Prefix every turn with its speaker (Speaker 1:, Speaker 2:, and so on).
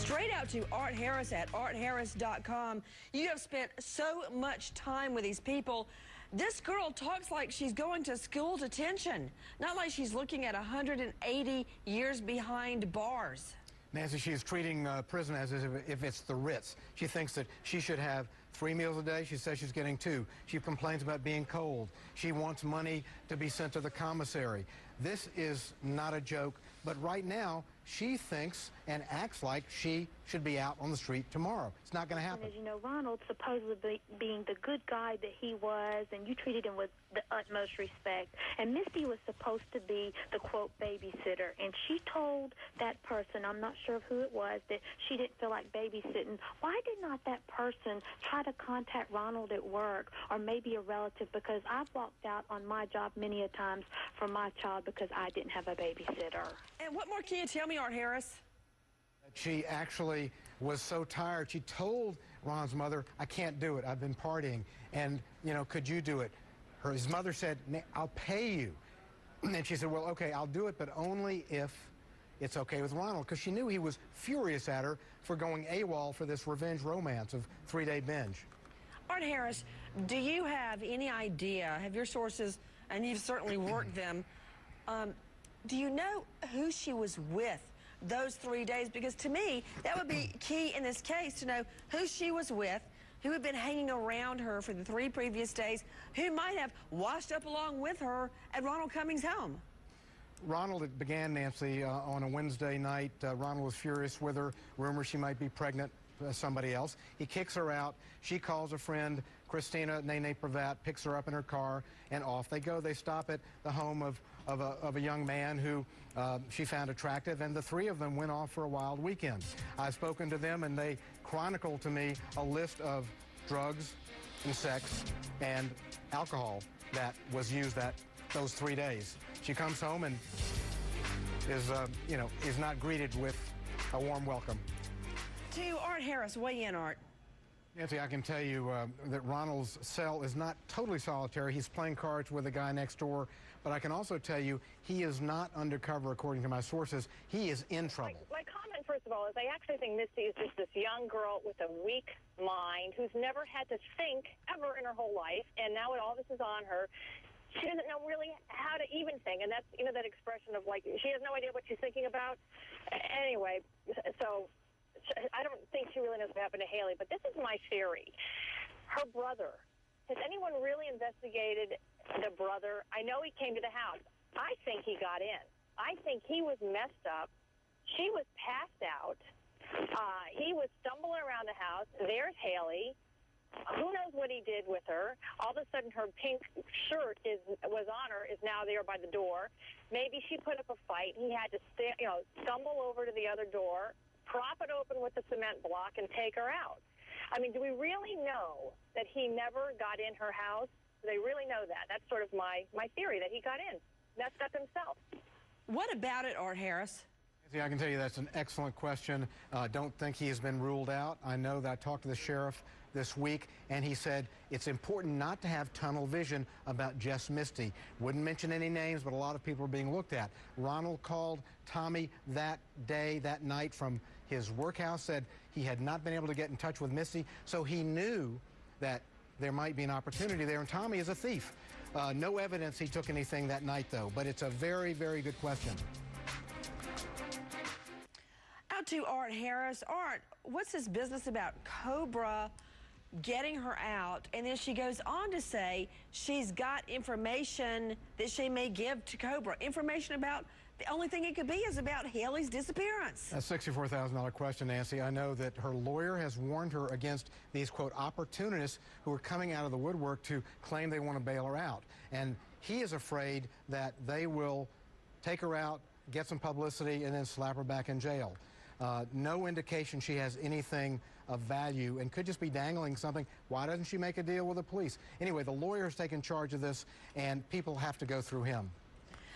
Speaker 1: Straight out to Art Harris at artharris.com. You have spent so much time with these people. This girl talks like she's going to school detention, not like she's looking at 180 years behind bars.
Speaker 2: Nancy, she is treating prison as if it's the Ritz. She thinks that she should have 3 meals a day. She says she's getting 2. She complains about being cold. She wants money to be sent to the commissary. This is not a joke, but right now she thinks and acts like she should be out on the street tomorrow. It's not going to happen.
Speaker 3: As you know, Ronald supposedly being the good guy that he was, and you treated him with the utmost respect. And Misty was supposed to be the, quote, babysitter. And she told that person, I'm not sure of who it was, that she didn't feel like babysitting. Why did not that person try to contact Ronald at work or maybe a relative? Because I've walked out on my job many a times for my child because I didn't have a babysitter.
Speaker 1: And what more can you tell me, Art Harris?
Speaker 2: She actually was so tired. She told Ron's mother, I can't do it. I've been partying. And, you know, could you do it? His mother said, I'll pay you. And she said, well, okay, I'll do it, but only if it's okay with Ronald, because she knew he was furious at her for going AWOL for this revenge romance of 3-day binge.
Speaker 1: Art Harris, do you have any idea, have your sources, and you've certainly worked them, do you know who she was with those 3 days? Because to me, that would be key in this case, to know who she was with, who had been hanging around her for the 3 previous days, who might have washed up along with her at Ronald Cummings' home.
Speaker 2: Ronald, it began, Nancy, on a Wednesday night. Ronald was furious with her, rumors she might be pregnant. Somebody else. He kicks her out. She calls a friend, Christina Nene Pravat, picks her up in her car, and off they go. They stop at the home of a young man who she found attractive, and the 3 of them went off for a wild weekend. I've spoken to them, and they chronicled to me a list of drugs and sex and alcohol that was used those 3 days. She comes home and is not greeted with a warm welcome.
Speaker 1: To Art Harris, weigh in, Art.
Speaker 2: Nancy, I can tell you that Ronald's cell is not totally solitary. He's playing cards with a guy next door. But I can also tell you he is not undercover, according to my sources. He is in trouble.
Speaker 4: My comment, first of all, is I actually think Misty is just this young girl with a weak mind who's never had to think ever in her whole life. And now all this is on her. She doesn't know really how to even think. And that's, you know, that expression of, like, she has no idea what she's thinking about. Anyway, so I don't think she really knows what happened to Haley, but this is my theory. Her brother. Has anyone really investigated the brother? I know he came to the house. I think he got in. I think he was messed up. She was passed out. He was stumbling around the house. There's Haley. Who knows what he did with her? All of a sudden, her pink shirt was on her, is now there by the door. Maybe she put up a fight. He had to stumble over to the other door, prop it open with the cement block, and take her out. I mean, do we really know that he never got in her house? Do they really know that? That's sort of my theory, that he got in, messed up himself.
Speaker 1: What about it, Art Harris?
Speaker 2: See, I can tell you that's an excellent question. Don't think he has been ruled out. I know that I talked to the sheriff this week, and he said it's important not to have tunnel vision about just Misty. Wouldn't mention any names, but a lot of people are being looked at. Ronald called Tommy that day, that night, from his workhouse, said he had not been able to get in touch with Misty, so he knew that there might be an opportunity there, and Tommy is a thief. No evidence he took anything that night, though, but it's a very, very good question.
Speaker 1: Out to Art Harris. Art, what's this business about Cobra getting her out? And then she goes on to say she's got information that she may give to Cobra. Information about the only thing it could be is about Haley's disappearance.
Speaker 2: A $64,000 question, Nancy. I know that her lawyer has warned her against these, quote, opportunists who are coming out of the woodwork to claim they want to bail her out. And he is afraid that they will take her out, get some publicity, and then slap her back in jail. No indication she has anything of value and could just be dangling something. Why doesn't she make a deal with the police? Anyway, the lawyer's taken charge of this, and people have to go through him.